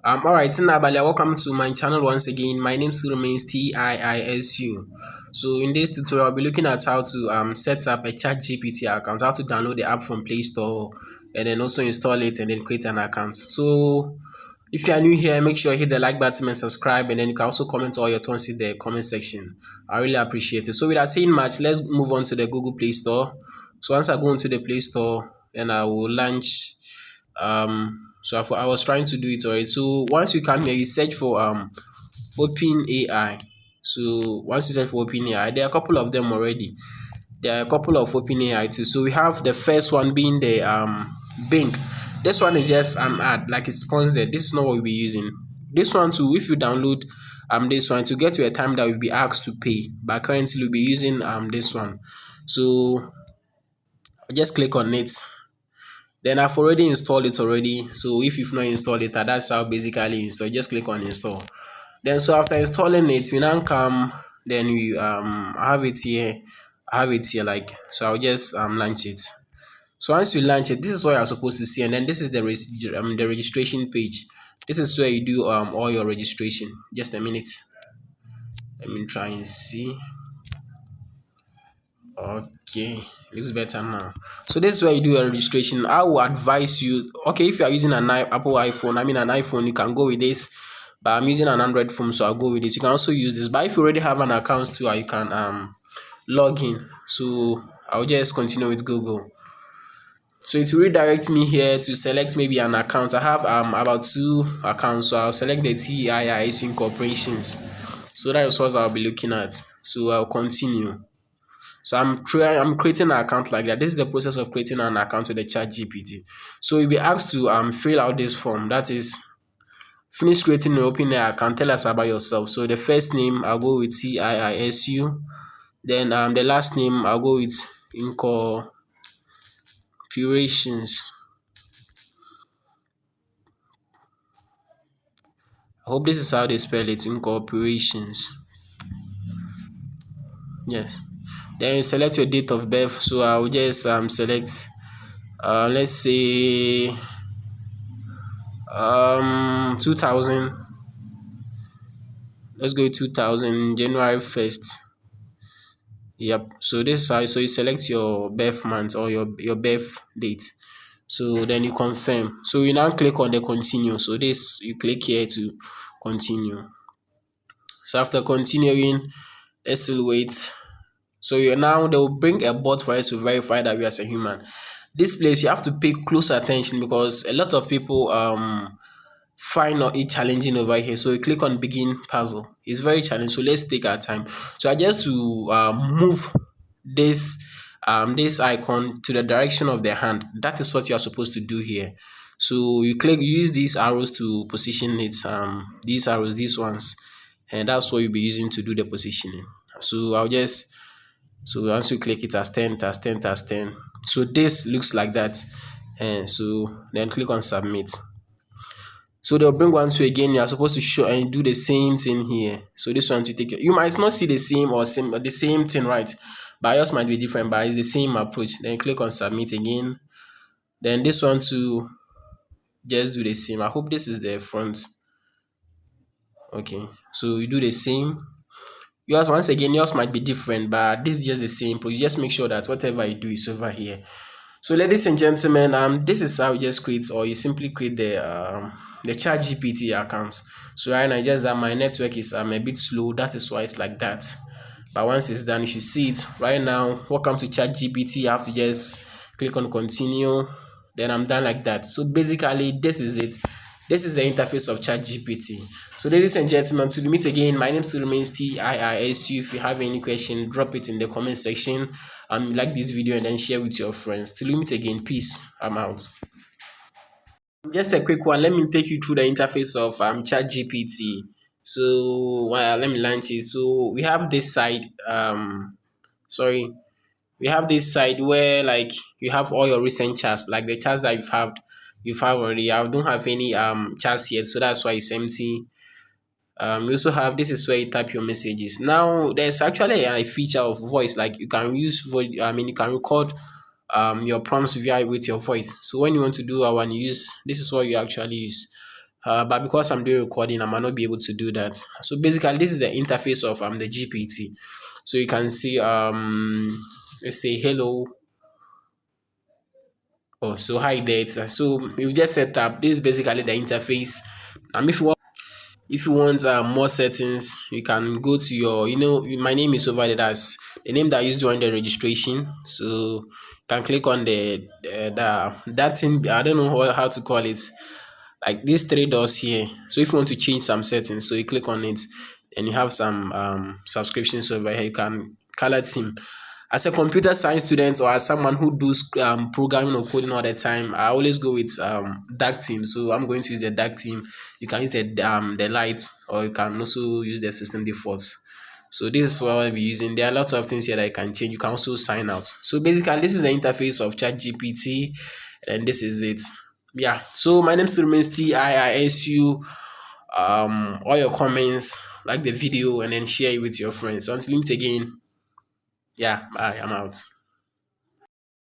Alright, Nabali, welcome to my channel once again. My name still remains TIISU. So in this tutorial, I'll be looking at how to set up a ChatGPT account, how to download the app from Play Store, and then also install it and then create an account. So if you are new here, make sure you hit the like button and subscribe, and then you can also comment all your thoughts in the comment section. I really appreciate it. So without saying much, let's move on to the Google Play Store. So once I go into the Play Store, then I will launch I was trying to do it already. So once you come here, you search for Open AI. So once you search for Open AI, there are a couple of them already. There are a couple of Open AI too. So we have the first one being the Bing. This one is just an ad, like it's sponsored. This is not what we'll be using. This one too, if you download this one to get to a time that we'll be asked to pay, but currently we'll be using this one. So just click on it. Then I've already installed it already. So if you've not installed it, that's how basically install. Just click on install. Then so after installing it, we now come. Then we have it here. I have it here like so. I'll just launch it. So once you launch it, this is what you're supposed to see, and then this is the registration page. This is where you do all your registration. Just a minute. Let me try and see. Okay, looks better now. So this is where you do your registration. I will advise you. Okay, if you are using an Apple iPhone, an iPhone, you can go with this. But I'm using an Android phone, so I'll go with this. You can also use this. But if you already have an account too, you can log in. So I'll just continue with Google. So it will redirect me here to select maybe an account. I have about two accounts, so I'll select the TIIS Incorporations. So that is what I'll be looking at. So I'll continue. So I'm creating an account like that. This is the process of creating an account with the ChatGPT. So you'll be asked to fill out this form. That is, finish creating and opening an account. Tell us about yourself. So the first name I'll go with CIISU. Then the last name I'll go with Incorporations. I hope this is how they spell it. Incorporations. Yes. Then you select your date of birth. So I'll just select let's say 2000. Let's go with 2000 January 1st. Yep. So this is how, so you select your birth month or your birth date. So then you confirm. So you now click on the continue. So this you click here to continue. So after continuing, let's still wait. So you now they will bring a bot for us to verify that we are a human. This place you have to pay close attention because a lot of people find it challenging over here. So you click on begin puzzle. It's very challenging. So let's take our time. So I just to move this this icon to the direction of the hand. That is what you are supposed to do here. So you use these arrows to position it. These arrows, these ones, and that's what you'll be using to do the positioning. So so once you click it as 10, as 10, as 10. So this looks like that. And so then click on submit. So they'll bring one to again. You are supposed to show and do the same thing here. So this one to take you might not see the same or the same thing, right? But yours might be different, but it's the same approach. Then click on submit again. Then this one to just do the same. I hope this is the front. Okay. So you do the same. Yours once again, yours might be different, but this is just the same. But you just make sure that whatever you do is over here. So, ladies and gentlemen, this is how you just create, or you simply create the ChatGPT accounts. So right now, just that my network is a bit slow. That is why it's like that. But once it's done, you should see it right now. Welcome to ChatGPT. You have to just click on continue. Then I'm done like that. So basically, this is it. This is the interface of ChatGPT. So, ladies and gentlemen, to meet again, my name still remains TIISU. If you have any question, drop it in the comment section. Like this video and then share with your friends. Till we meet again, peace. I'm out. Just a quick one. Let me take you through the interface of ChatGPT. So, let me launch it. So, we have this side. Sorry, we have this side where like you have all your recent chats, like the chats that you've had already. I don't have any chats yet, so that's why it's empty. You also have this is where you type your messages. Now there's actually a feature of voice, like you can use voice. You can record your prompts via with your voice. So when you want to do one, you use this is what you actually use. But because I'm doing recording, I might not be able to do that. So basically, this is the interface of the GPT. So you can see let's say hello. Oh, so hi there. So we've just set up. This is basically the interface. If you want more settings, you can go to your, my name is over there. That's the name that I used during the registration. So you can click on that thing. I don't know how to call it. Like these three doors here. So if you want to change some settings, so you click on it, and you have some subscriptions over here. You can color theme. As a computer science student or as someone who does programming or coding all the time, I always go with dark theme. So I'm going to use the dark theme. You can use the light, or you can also use the system defaults. So this is what I'll be using. There are lots of things here that you can change. You can also sign out. So basically, this is the interface of ChatGPT, and this is it. Yeah. So my name still remains TIISU. All your comments, like the video, and then share it with your friends. So until we meet again, yeah, bye. I'm out.